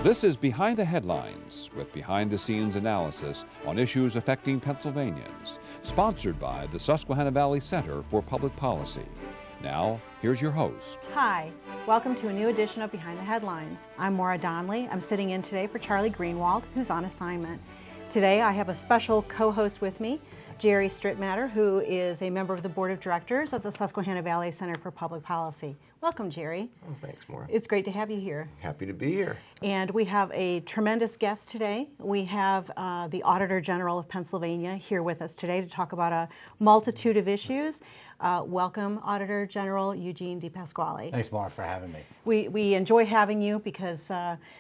This is Behind the Headlines, with behind-the-scenes analysis on issues affecting Pennsylvanians, sponsored by the Susquehanna Valley Center for Public Policy. Now, here's your host. Hi, welcome to a new edition of Behind the Headlines. I'm Maura Donnelly. I'm sitting in today for Charlie Greenwald, who's on assignment. Today I have a special co-host with me, Jerry Strittmatter, who is a member of the Board of Directors of the Susquehanna Valley Center for Public Policy. Welcome, Jerry. Oh, thanks, Maura. It's great to have you here. Happy to be here. And we have a tremendous guest today. We have the Auditor General of Pennsylvania here with us today to talk about a multitude of issues. Welcome, Auditor General Eugene DePasquale. Thanks, Maura, for having me. We enjoy having you because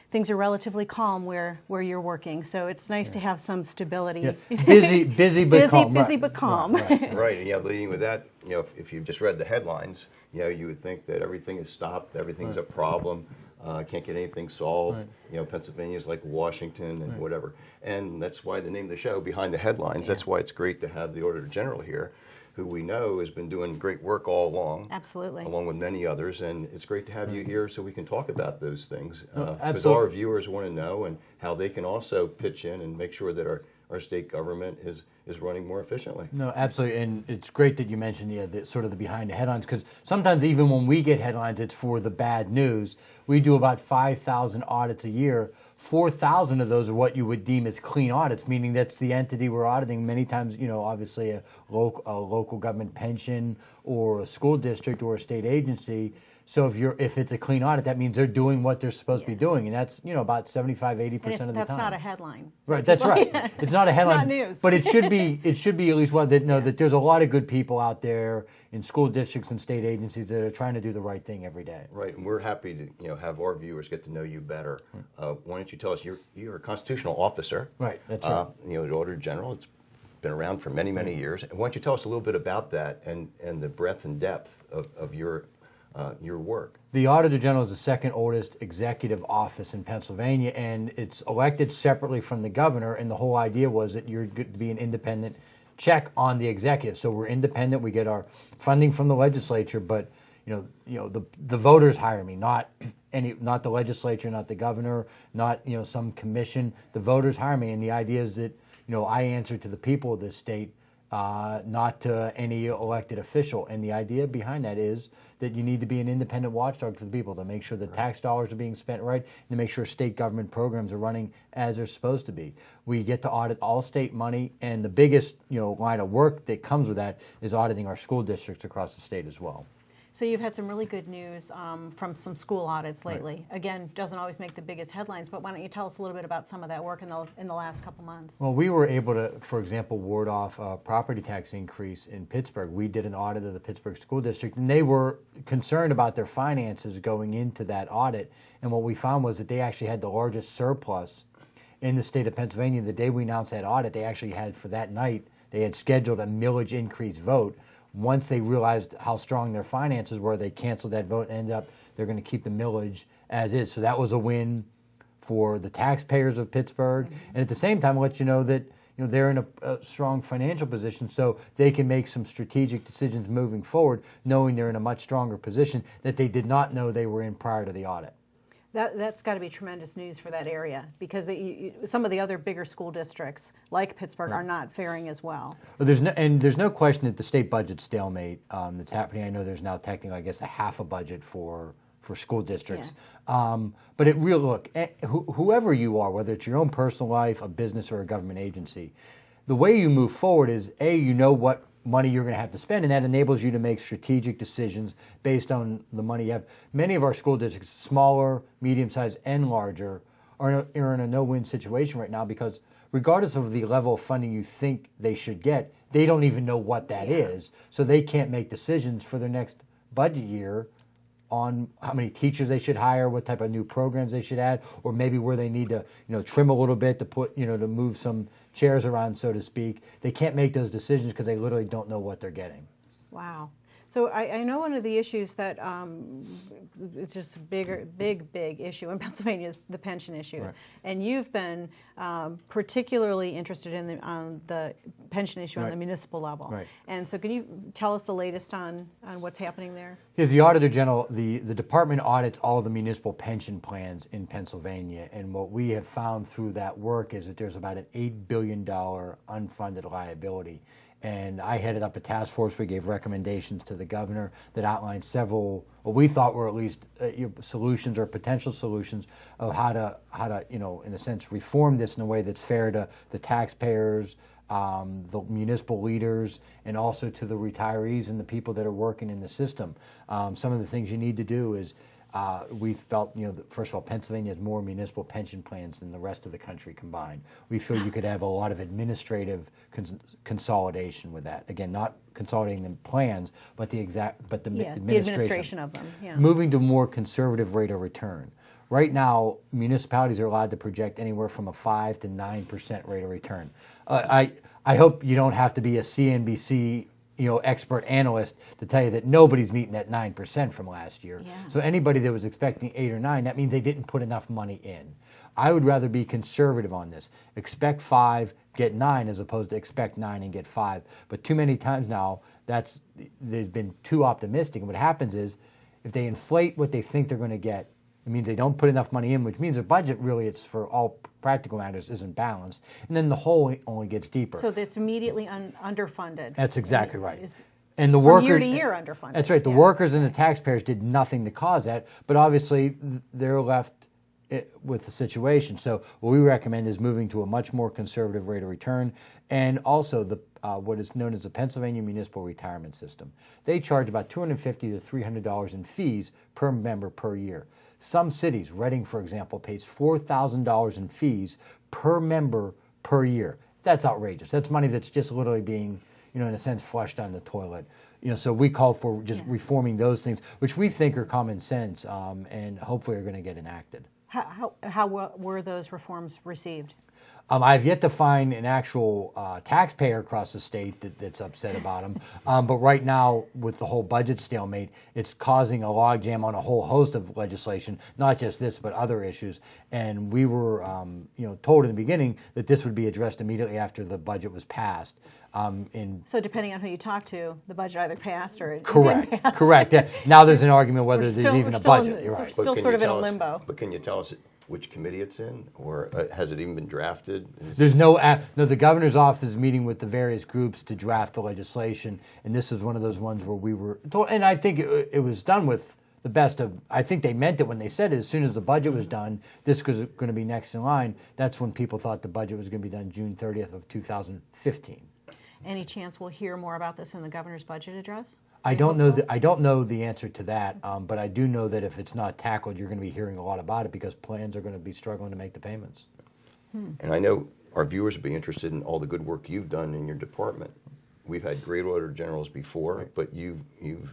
things are relatively calm where you're working, so it's nice to have some stability. Yeah. Busy but calm. Busy but calm. Right, and leading with that, if you've just read the headlines, you would think that everything is stopped, everything's a problem, can't get anything solved. Right. Pennsylvania's like Washington and whatever, and that's why the name of the show, Behind the Headlines. Yeah. That's why it's great to have the Auditor General here, who we know has been doing great work all along. Absolutely. Along with many others, and it's great to have you here so we can talk about those things. Because our viewers want to know and how they can also pitch in and make sure that our state government is running more efficiently. No, absolutely, and it's great that you mentioned the sort of the behind the headlines, because sometimes even when we get headlines, it's for the bad news. We do about 5,000 audits a year. 4,000 of those are what you would deem as clean audits, meaning that's the entity we're auditing. Many times, obviously a local government pension or a school district or a state agency. So if it's a clean audit, that means they're doing what they're supposed to be doing, and that's about 75-80% of the time. That's not a headline. Right, that's right. It's not a headline. It's not news. But it should be. It should be at least one that know that there's a lot of good people out there in school districts and state agencies that are trying to do the right thing every day. Right, and we're happy to have our viewers get to know you better. Why don't you tell us? You're a constitutional officer. Right, that's right. The Auditor General. It's been around for many years. And why don't you tell us a little bit about that and the breadth and depth of your work? The Auditor General is the second oldest executive office in Pennsylvania, and it's elected separately from the governor, and the whole idea was that you're going to be an independent check on the executive. So we're independent, we get our funding from the legislature, but the voters hire me, not the legislature, not the governor, not some commission. The voters hire me, and the idea is that I answer to the people of this state, not to any elected official. And the idea behind that is that you need to be an independent watchdog for the people to make sure the tax dollars are being spent right and to make sure state government programs are running as they're supposed to be. We get to audit all state money, and the biggest line of work that comes with that is auditing our school districts across the state as well. So you've had some really good news from some school audits lately. Right. Again, doesn't always make the biggest headlines, but why don't you tell us a little bit about some of that work in the last couple months? Well, we were able to, for example, ward off a property tax increase in Pittsburgh. We did an audit of the Pittsburgh School District, and they were concerned about their finances going into that audit. And what we found was that they actually had the largest surplus in the state of Pennsylvania. The day we announced that audit, they actually had, for that night, they had scheduled a millage increase vote. Once they realized how strong their finances were, they canceled that vote and ended up they're going to keep the millage as is. So that was a win for the taxpayers of Pittsburgh, and at the same time, let you know that they're in a strong financial position, so they can make some strategic decisions moving forward, knowing they're in a much stronger position that they did not know they were in prior to the audit. That's got to be tremendous news for that area, because some of the other bigger school districts, like Pittsburgh, are not faring as well. Well, there's no question that the state budget stalemate that's happening. I know there's now technically, I guess, a half a budget for school districts. Yeah. But look, whoever you are, whether it's your own personal life, a business, or a government agency, the way you move forward is, what money you're going to have to spend, and that enables you to make strategic decisions based on the money you have. Many of our school districts, smaller, medium-sized, and larger, are in a no-win situation right now, because regardless of the level of funding you think they should get, they don't even know what that is, so they can't make decisions for their next budget year on how many teachers they should hire, what type of new programs they should add, or maybe where they need to, trim a little bit to put, to move some chairs around, so to speak. They can't make those decisions because they literally don't know what they're getting. Wow. So I know one of the issues that it's just a big issue in Pennsylvania is the pension issue. Right. And you've been particularly interested in the pension issue on the municipal level. Right. And so can you tell us the latest on what's happening there? Is the Auditor General, the department audits all the municipal pension plans in Pennsylvania, and what we have found through that work is that there's about an $8 billion unfunded liability. And I headed up a task force. We gave recommendations to the governor that outlined several, what we thought were at least solutions or potential solutions of how to, in a sense, reform this in a way that's fair to the taxpayers, the municipal leaders, and also to the retirees and the people that are working in the system. Some of the things you need to do is, we felt, first of all, Pennsylvania has more municipal pension plans than the rest of the country combined. We feel you could have a lot of administrative consolidation with that. Again, not consolidating the plans, but the administration of them. Yeah. Moving to a more conservative rate of return. Right now, municipalities are allowed to project anywhere from a 5 to 9% rate of return. I hope you don't have to be a CNBC expert analyst to tell you that nobody's meeting that 9% from last year. Yeah. So anybody that was expecting 8 or 9, that means they didn't put enough money in. I would rather be conservative on this. Expect 5, get 9, as opposed to expect 9 and get 5. But too many times now, they've been too optimistic. And what happens is, if they inflate what they think they're going to get, it means they don't put enough money in, which means their budget really, it's for all practical matters, isn't balanced. And then the hole only gets deeper. So that's immediately underfunded. That's exactly right. And the workers, year to year underfunded. That's right. The workers and the taxpayers did nothing to cause that, but obviously they're left with the situation. So what we recommend is moving to a much more conservative rate of return, and also what is known as the Pennsylvania Municipal Retirement System. They charge about $250 to $300 in fees per member per year. Some cities, Reading, for example, pays $4,000 in fees per member per year. That's outrageous. That's money that's just literally being, in a sense, flushed down the toilet. So we call for just reforming those things, which we think are common sense, and hopefully are going to get enacted. How were those reforms received? I've yet to find an actual taxpayer across the state that's upset about them. But right now, with the whole budget stalemate, it's causing a logjam on a whole host of legislation, not just this, but other issues. And we were, told in the beginning that this would be addressed immediately after the budget was passed. So depending on who you talk to, the budget either passed or it correct, didn't pass. Correct. Now there's an argument whether there's even a budget. You're right. Still sort of in a limbo. But can you tell us which committee it's in, or has it even been drafted? There's no, the governor's office is meeting with the various groups to draft the legislation, and this is one of those ones where we were told, and I think it was done with the best of, I think they meant it when they said it. As soon as the budget was done, this was going to be next in line. That's when people thought the budget was going to be done June 30th of 2015. Any chance we'll hear more about this in the governor's budget address? I don't know the answer to that, but I do know that if it's not tackled, you're going to be hearing a lot about it because plans are going to be struggling to make the payments. And I know our viewers will be interested in all the good work you've done in your department. We've had great auditor generals before, right, but you've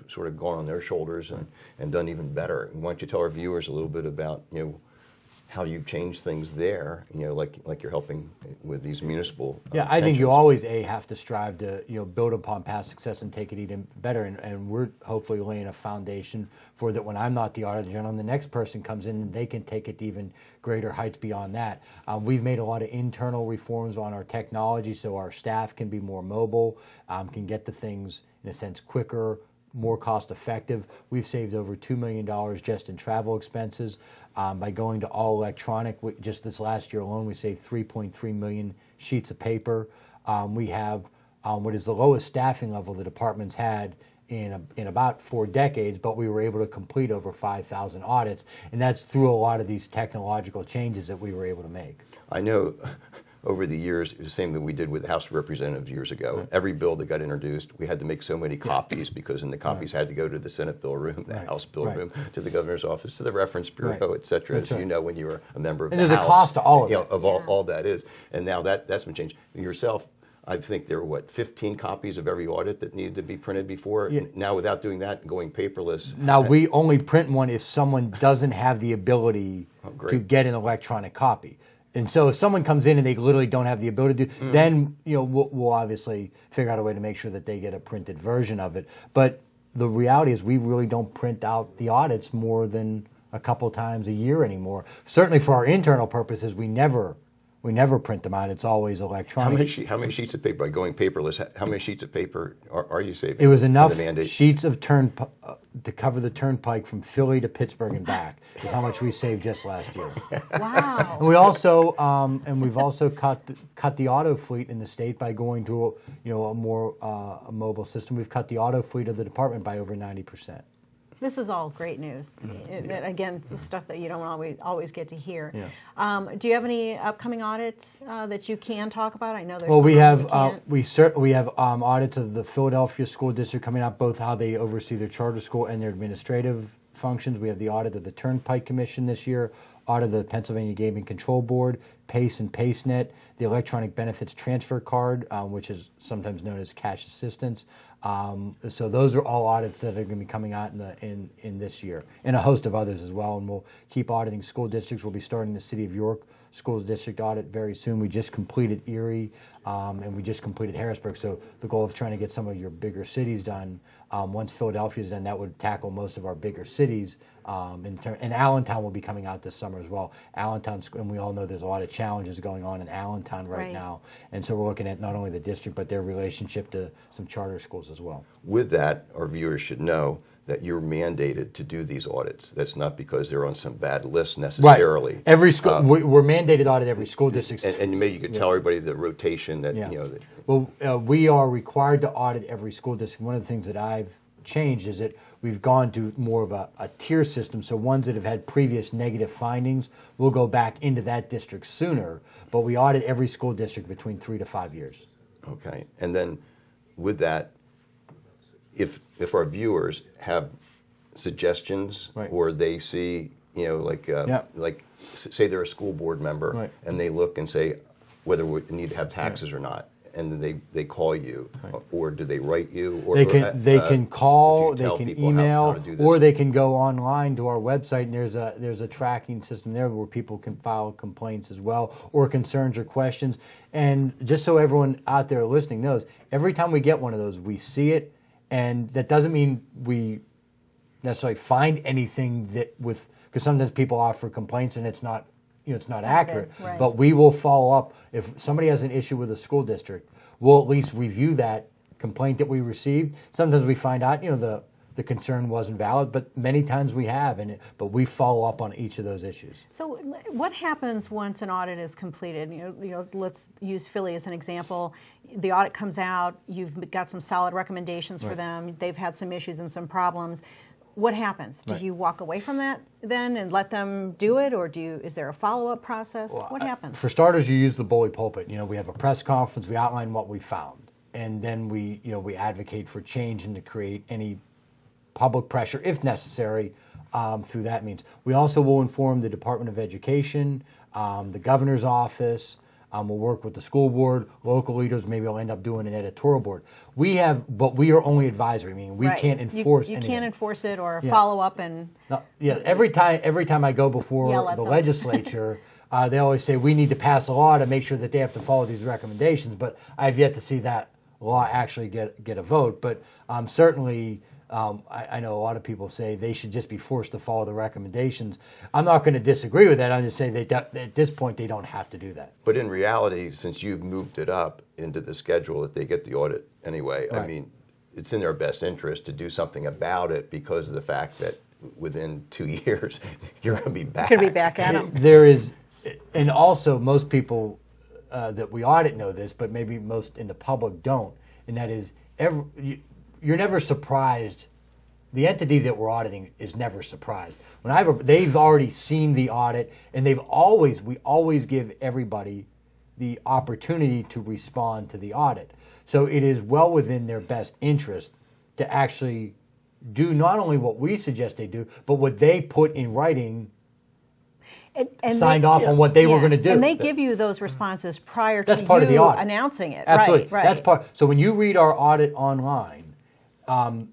sort of gone on their shoulders and done even better. Why don't you tell our viewers a little bit about how you've changed things there, like you're helping with these municipal I think you always have to strive to build upon past success and take it even better, and we're hopefully laying a foundation for that. When I'm not the Auditor General and the next person comes in, they can take it to even greater heights beyond that. We've made a lot of internal reforms on our technology so our staff can be more mobile, can get the things in a sense quicker, more cost effective. We've saved over $2 million just in travel expenses by going to all electronic. Just this last year alone, we saved 3.3 million sheets of paper. We have what is the lowest staffing level the department's had in about 4 decades, but we were able to complete over 5,000 audits, and that's through a lot of these technological changes that we were able to make. I know over the years, the same that we did with the House of Representatives years ago. Right. Every bill that got introduced, we had to make so many copies because then the copies had to go to the Senate bill room, the House bill room, to the governor's office, to the reference bureau, et cetera. As you know, when you were a member of the House. And there's a cost to all of it. All that is. And now that's been changed. Yourself, I think there were, 15 copies of every audit that needed to be printed before? Yeah. Now, without doing that, going paperless. Now, we only print one if someone doesn't have the ability to get an electronic copy. And so if someone comes in and they literally don't have the ability to, then we'll obviously figure out a way to make sure that they get a printed version of it. But the reality is we really don't print out the audits more than a couple times a year anymore. Certainly for our internal purposes, we never print them out. It's always electronic. How many sheets of paper, by going paperless, how many sheets of paper are you saving? It was enough for the mandate? sheets of to cover the turnpike from Philly to Pittsburgh and back is how much we saved just last year. Wow. And we also we've also cut the auto fleet in the state by going to a more a mobile system. We've cut the auto fleet of the department by over 90%. This is all great news. Again, it's stuff that you don't always get to hear. Yeah. Do you have any upcoming audits that you can talk about? I know there's. Well, we have we have audits of the Philadelphia School District coming up, both how they oversee their charter school and their administrative functions. We have the audit of the Turnpike Commission this year, audit of the Pennsylvania Gaming Control Board, PACE and PACENet, the Electronic Benefits Transfer Card, which is sometimes known as cash assistance. So those are all audits that are going to be coming out in this year, and a host of others as well. And we'll keep auditing school districts. We'll be starting the City of York School District audit very soon. We just completed Erie, and we just completed Harrisburg. So the goal of trying to get some of your bigger cities done, once Philadelphia's done, that would tackle most of our bigger cities. And Allentown will be coming out this summer as well. Allentown, and we all know there's a lot of challenges going on in Allentown right now. And so we're looking at not only the district, but their relationship to some charter schools as well. With that, our viewers should know that you're mandated to do these audits. That's not because they're on some bad list necessarily. Right. Every school, we're mandated audit every school district. And maybe you could tell everybody the rotation that, That, well, we are required to audit every school district. One of the things that I've changed is that we've gone to more of a tier system. So ones that have had previous negative findings will go back into that district sooner. But we audit every school district between 3 to 5 years. Okay. And then with that, if our viewers have suggestions or they see, like say they're a school board member and they look and say whether we need to have taxes or not, and they call you, or do they write you? Or they can call, they can email, how to do this? or they can go online to our website, and there's a tracking system there where people can file complaints as well, or concerns or questions. And just so everyone out there listening knows, every time we get one of those, we see it, and that doesn't mean we necessarily find anything because sometimes people offer complaints and it's not accurate. Right. But we will follow up. If somebody has an issue with a school district, we'll at least review that complaint that we received. Sometimes we find out, the concern wasn't valid, but many times we have, but we follow up on each of those issues. So what happens once an audit is completed? Let's use Philly as an example. The audit comes out, you've got some solid recommendations for them, they've had some issues and some problems. What happens? Do you walk away from that then and let them do it, or is there a follow-up process? What happens? For starters, you use the bully pulpit. We have a press conference, we outline what we found, and then we advocate for change and to create any public pressure, if necessary, through that means. We also will inform the Department of Education, the governor's office. We'll work with the school board, local leaders. Maybe I'll end up doing an editorial board. But we are only advisory, meaning we can't enforce anything. You can't enforce it or follow up and. No, every time I go before the legislature, they always say we need to pass a law to make sure that they have to follow these recommendations. But I've yet to see that law actually get a vote. But certainly. I know a lot of people say they should just be forced to follow the recommendations. I'm not going to disagree with that. I'm just saying that at this point they don't have to do that. But in reality, since you've moved it up into the schedule that they get the audit anyway, I mean, it's in their best interest to do something about it because of the fact that within 2 years you're going to be back. Could be back at them. There is, and also most people that we audit know this, but maybe most in the public don't, and that is you're never surprised. The entity that we're auditing is never surprised. They've already seen the audit, and we always give everybody the opportunity to respond to the audit. So it is well within their best interest to actually do not only what we suggest they do, but what they put in writing. And signed off on what they were going to do. And they give you those responses prior to part of the audit. Announcing it. Absolutely. Right. That's part. So when you read our audit online,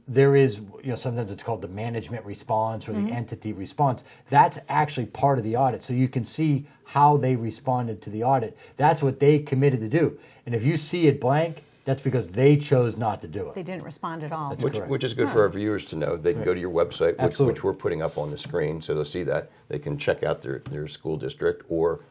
there is, sometimes it's called the management response or the entity response. That's actually part of the audit. So you can see how they responded to the audit. That's what they committed to do. And if you see it blank, that's because they chose not to do it. They didn't respond at all. That's Which, correct. which is good for our viewers to know. They can go to your website, which we're putting up on the screen, so they'll see that. They can check out their school district or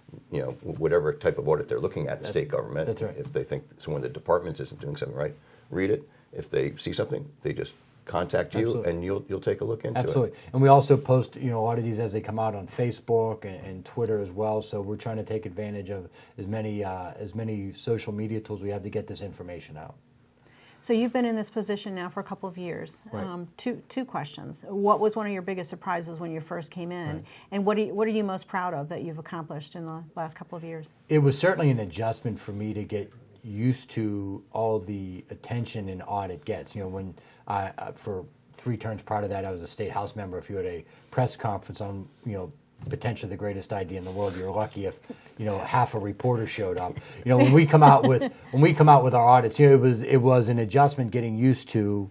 whatever type of audit they're looking at in state government. That's right. If they think one of the departments isn't doing something right, read it. If they see something, they just contact you. Absolutely. And you'll take a look into Absolutely. it. And we also post a lot of these as they come out on Facebook and Twitter as well. So we're trying to take advantage of as many social media tools we have to get this information out. So you've been in this position now for a couple of years. Right. Two questions. What was one of your biggest surprises when you first came in? Right. And what are you most proud of that you've accomplished in the last couple of years? It was certainly an adjustment for me to get used to all the attention an audit gets. When for 3 terms prior to that, I was a state house member. If you had a press conference on potentially the greatest idea in the world, you're lucky if half a reporter showed up. When we come out with our audits, it was an adjustment getting used to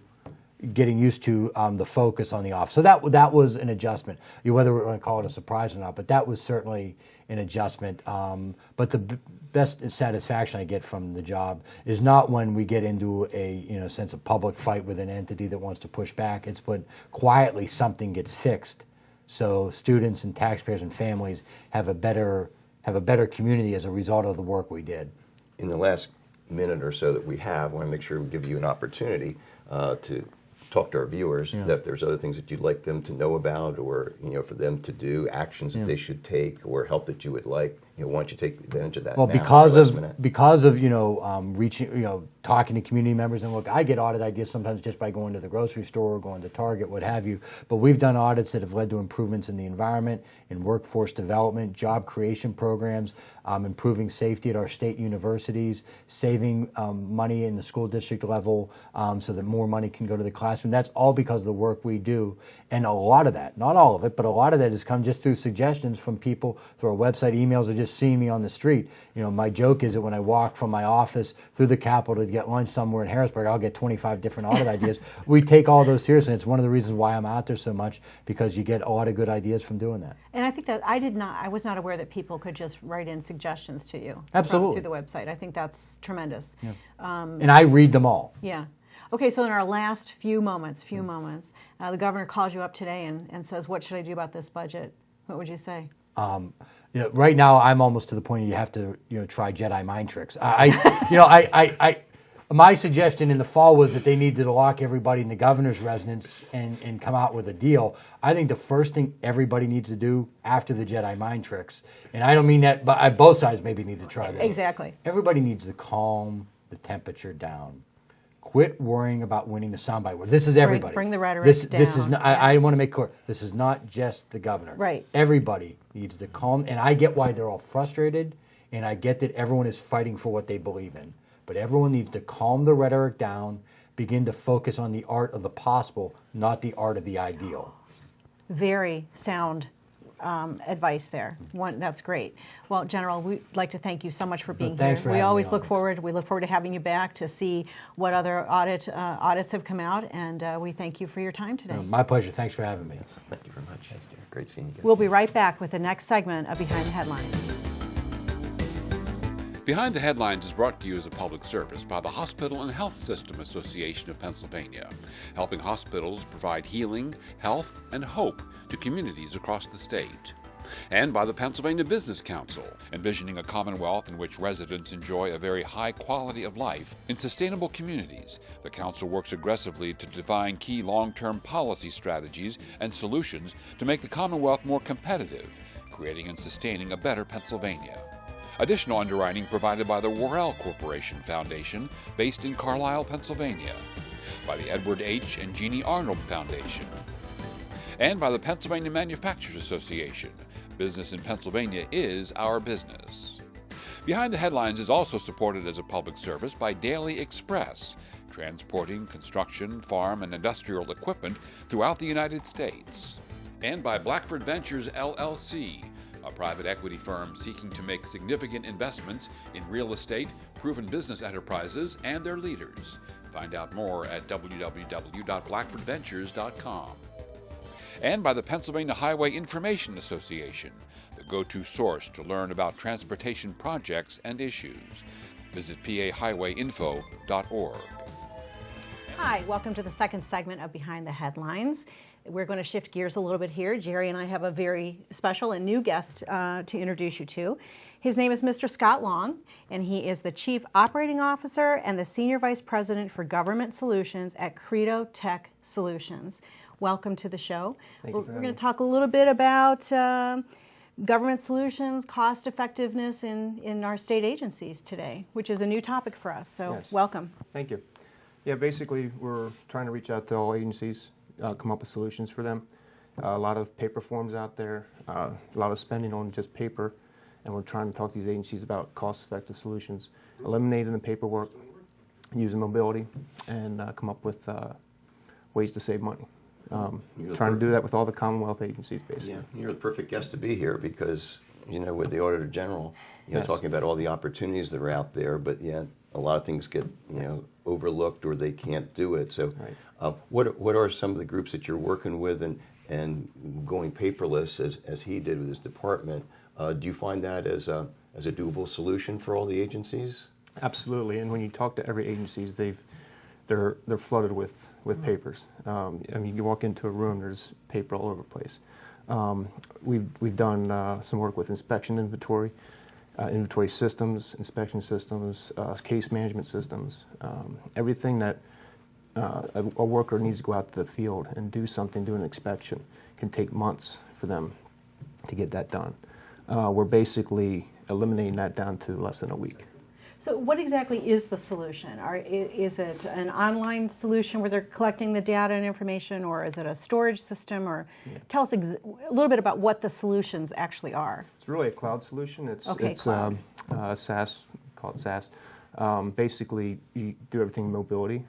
the focus on the office. So that was an adjustment. Whether we're going to call it a surprise or not, but that was certainly an adjustment. But the best satisfaction I get from the job is not when we get into a sense of public fight with an entity that wants to push back. It's when quietly something gets fixed, so students and taxpayers and families have a better community as a result of the work we did. In the last minute or so that we have, I want to make sure we give you an opportunity to talk to our viewers that if there's other things that you'd like them to know about, or for them to do, actions that they should take, or help that you would like, why don't you take advantage of that? Well, now, because of reaching, talking to community members, and look, I get audit ideas sometimes just by going to the grocery store, going to Target, what have you. But we've done audits that have led to improvements in the environment, in workforce development, job creation programs, improving safety at our state universities, saving money in the school district level so that more money can go to the classroom. That's all because of the work we do. And a lot of that, not all of it, but a lot of that has come just through suggestions from people through our website, emails, or just seeing me on the street. My joke is that when I walk from my office through the Capitol to get lunch somewhere in Harrisburg, I'll get 25 different audit ideas. We take all those seriously. It's one of the reasons why I'm out there so much, because you get a lot of good ideas from doing that. And I think that I was not aware that people could just write in suggestions to you. Absolutely. Through the website. I think that's tremendous. Yeah. And I read them all. Yeah. Okay, so in our last few moments, the governor calls you up today and says, "What should I do about this budget?" What would you say? Right now, I'm almost to the point you have to try Jedi mind tricks. My suggestion in the fall was that they needed to lock everybody in the governor's residence and come out with a deal. I think the first thing everybody needs to do after the Jedi mind tricks, and I don't mean that, but both sides maybe need to try this. Exactly. Everybody needs to calm the temperature down. Quit worrying about winning the soundbite war. This is everybody. Bring the rhetoric down. This is not, I want to make clear, this is not just the governor. Right. Everybody needs to calm, and I get why they're all frustrated, and I get that everyone is fighting for what they believe in. But everyone needs to calm the rhetoric down, begin to focus on the art of the possible, not the art of the ideal. Very sound advice there. That's great. Well, General, we'd like to thank you so much for being Thanks here. for We having always me look on forward. We look forward to having you back to see what other audits have come out, and we thank you for your time today. My pleasure. Thanks for having me. Thank you very much. Thanks, dear. Great seeing you again. We'll be right back with the next segment of Behind the Headlines. Behind the Headlines is brought to you as a public service by the Hospital and Health System Association of Pennsylvania, helping hospitals provide healing, health, and hope to communities across the state. And by the Pennsylvania Business Council, envisioning a commonwealth in which residents enjoy a very high quality of life in sustainable communities. The council works aggressively to define key long-term policy strategies and solutions to make the commonwealth more competitive, creating and sustaining a better Pennsylvania. Additional underwriting provided by the Worrell Corporation Foundation, based in Carlisle, Pennsylvania, by the Edward H. and Jeannie Arnold Foundation, and by the Pennsylvania Manufacturers Association. Business in Pennsylvania is our business. Behind the Headlines is also supported as a public service by Daily Express, transporting construction, farm, and industrial equipment throughout the United States, and by Blackford Ventures, LLC, a private equity firm seeking to make significant investments in real estate, proven business enterprises, and their leaders. Find out more at www.blackfordventures.com. And by the Pennsylvania Highway Information Association, the go-to source to learn about transportation projects and issues. Visit pahighwayinfo.org. Hi, welcome to the second segment of Behind the Headlines. We're going to shift gears a little bit here. Jerry and I have a very special and new guest to introduce you to. His name is Mr. Scott Long, and he is the Chief Operating Officer and the Senior Vice President for Government Solutions at CREDO Tech Solutions. Welcome to the show. We're going to talk a little bit about government solutions, cost effectiveness in our state agencies today, which is a new topic for us. So Yes. Welcome. Thank you. Yeah, basically we're trying to reach out to all agencies, come up with solutions for them. A lot of paper forms out there, a lot of spending on just paper, and we're trying to talk to these agencies about cost-effective solutions, eliminating the paperwork, using mobility, and come up with ways to save money. Trying to do that with all the Commonwealth agencies, basically. Yeah, you're the perfect guest to be here because, with the Auditor General, Yes. talking about all the opportunities that are out there, but a lot of things get, overlooked or they can't do it. So Right. what are some of the groups that you're working with and going paperless as he did with his department? Do you find that as a doable solution for all the agencies? Absolutely, and when you talk to every agencies, they're flooded with papers. You walk into a room, there's paper all over the place. We've done some work with inspection inventory systems, inspection systems, case management systems, everything that a worker needs to go out to the field and do something, do an inspection, can take months for them to get that done. We're basically eliminating that down to less than a week. So what exactly is the solution? Is it an online solution where they're collecting the data and information, or is it a storage system? Or tell us a little bit about what the solutions actually are. It's really a cloud solution. It's cloud. SaaS, call it SaaS. Basically, you do everything mobility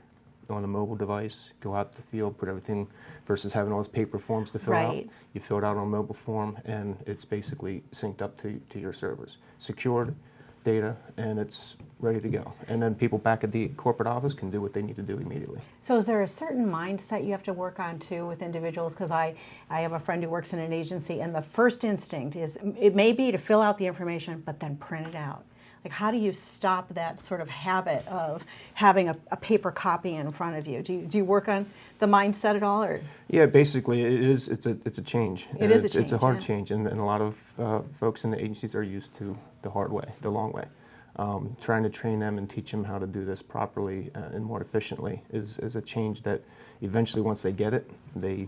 on a mobile device, go out to the field, put everything, versus having all those paper forms to fill out. Right. You fill it out on a mobile form, and it's basically synced up to your servers. Secured data, and it's ready to go. And then people back at the corporate office can do what they need to do immediately. So is there a certain mindset you have to work on too with individuals? Because I have a friend who works in an agency, and the first instinct is, it may be to fill out the information, but then print it out. Like, how do you stop that sort of habit of having a paper copy in front of you? Do you work on the mindset at all? Or? Yeah, basically it's a change. It is a change. It's a hard yeah. change, and a lot of folks in the agencies are used to the hard way, the long way. Trying to train them and teach them how to do this properly and more efficiently is a change that eventually, once they get it, they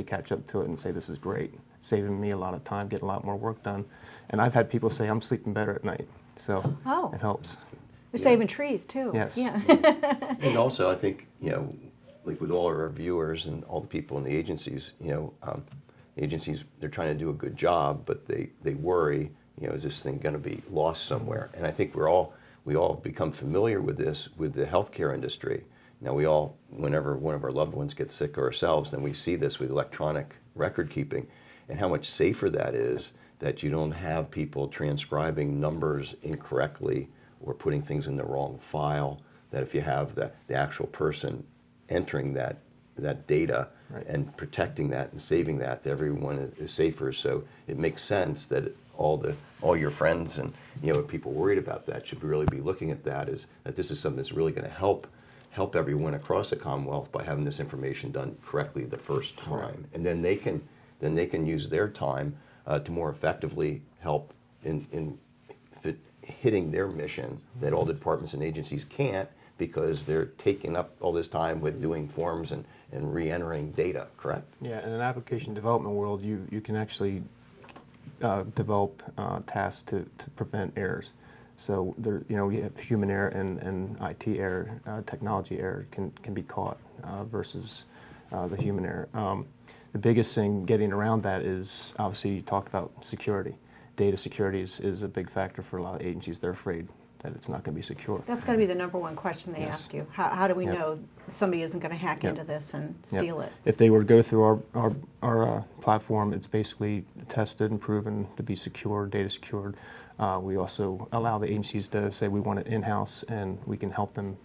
catch up to it and say, this is great, saving me a lot of time, getting a lot more work done. And I've had people say, I'm sleeping better at night, so it helps. They're saving trees too. Yes. Yeah. And also, I think, like with all of our viewers and all the people in the agencies, agencies, they're trying to do a good job, but they worry, is this thing going to be lost somewhere? And I think we all become familiar with this with the healthcare industry. Now whenever one of our loved ones gets sick ourselves, then we see this with electronic record keeping, and how much safer that is, that you don't have people transcribing numbers incorrectly or putting things in the wrong file, that if you have the actual person entering that data Right. and protecting that and saving that, everyone is safer. So it makes sense that all your friends and people worried about that should really be looking at that, is that this is something that's really going to help everyone across the Commonwealth by having this information done correctly the first time. Right. And then they can use their time to more effectively help in hitting their mission that all the departments and agencies can't, because they're taking up all this time with doing forms and re-entering data, correct? Yeah, in an application development world, you can actually develop tasks to prevent errors. So there, we have human error and IT error, technology error can be caught versus the human error. The biggest thing getting around that is, obviously, you talked about security. Data security is a big factor for a lot of agencies. They're afraid that it's not going to be secure. That's got to be the number one question they Yes. ask you. How do we Yep. know somebody isn't going to hack Yep. into this and Yep. steal it? If they were to go through our platform, it's basically tested and proven to be secure, data secured. We also allow the agencies to say we want it in-house, and we can help them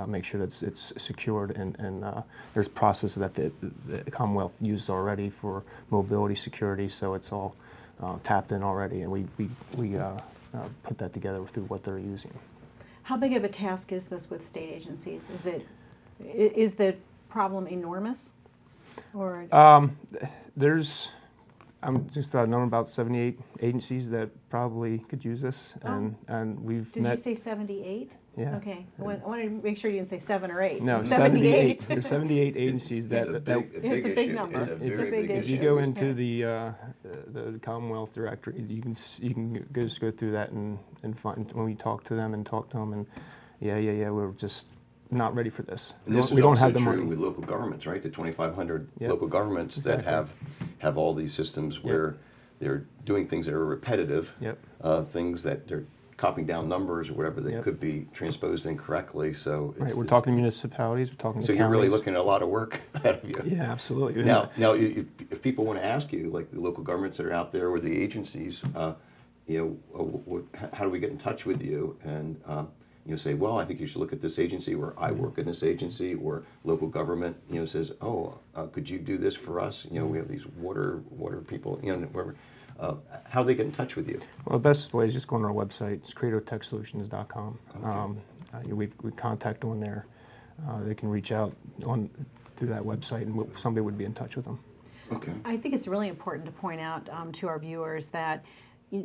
make sure that it's secured. And there's processes that the Commonwealth uses already for mobility security, so it's all tapped in already, and we put that together through what they're using. How big of a task is this with state agencies? Is the problem enormous? Or I'm just knowing about 78 agencies that probably could use this, and we've did met. you say 78? Yeah. Okay. I wanted to make sure you didn't say 7 or 8. No, 78. There's 78 agencies It's a big big issue. number. It's a It's a very big big If issue. you go into the Commonwealth directory, you can just go through that and find when we talk to them and we're just not ready for this. And this we is don't also have the true money. with local governments, right? The 2,500 Yep. local governments Exactly. that have all these systems where they're doing things that are repetitive, Yep. things that they're copying down numbers or whatever that Yep. could be transposed incorrectly. So Right, we're talking to municipalities, we're talking to So you're really counties. looking at a lot of work ahead of you. Yeah, absolutely. Now, if people want to ask you, like the local governments that are out there or the agencies, how do we get in touch with you? And say, well, I think you should look at this agency, or I work in this agency, or local government, says, oh, could you do this for us? We have these water people, whatever. How do they get in touch with you? Well, the best way is just go on our website. It's CREDOTechSolutions.com. Okay. We contact on there. They can reach out through that website, and somebody would be in touch with them. Okay. I think it's really important to point out to our viewers that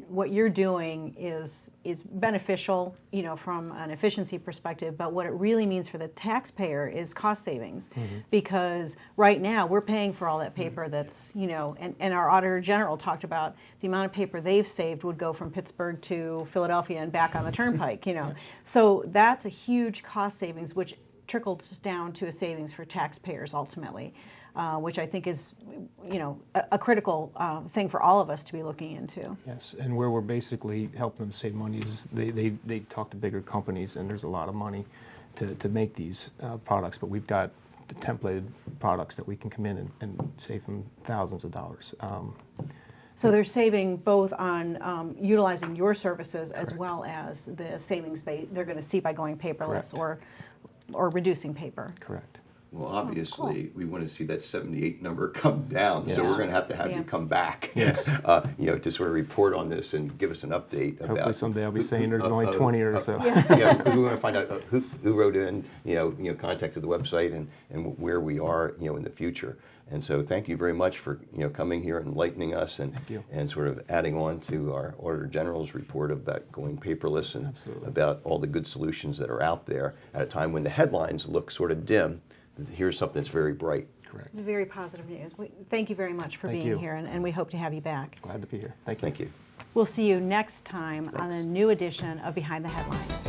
what you're doing is beneficial, from an efficiency perspective, but what it really means for the taxpayer is cost savings. Because right now we're paying for all that paper that's, and our Auditor General talked about the amount of paper they've saved would go from Pittsburgh to Philadelphia and back on the turnpike, So that's a huge cost savings, which trickles down to a savings for taxpayers ultimately. Which I think is, a critical thing for all of us to be looking into. Yes, and where we're basically helping them save money is they talk to bigger companies, and there's a lot of money to make these products, but we've got the templated products that we can come in and save them thousands of dollars. So they're saving both on utilizing your services as well as the savings they're going to see by going paperless or reducing paper. Correct. Well, obviously, we want to see that 78 number come down, so Yes. we're going to have you come back, Yes. to sort of report on this and give us an update about. Hopefully someday I'll be saying there's only 20 or so. Because we want to find out who wrote in, contacted the website and where we are, in the future. And so, thank you very much for coming here and enlightening us and sort of adding on to our Auditor General's report about going paperless and Absolutely. about all the good solutions that are out there at a time when the headlines look sort of dim. Here's something that's very bright. Correct. It's very positive news. Thank you very much for Thank being you. here, and we hope to have you back. Glad to be here. Thank you. Thank you. We'll see you next time on Thanks. a new edition of Behind the Headlines.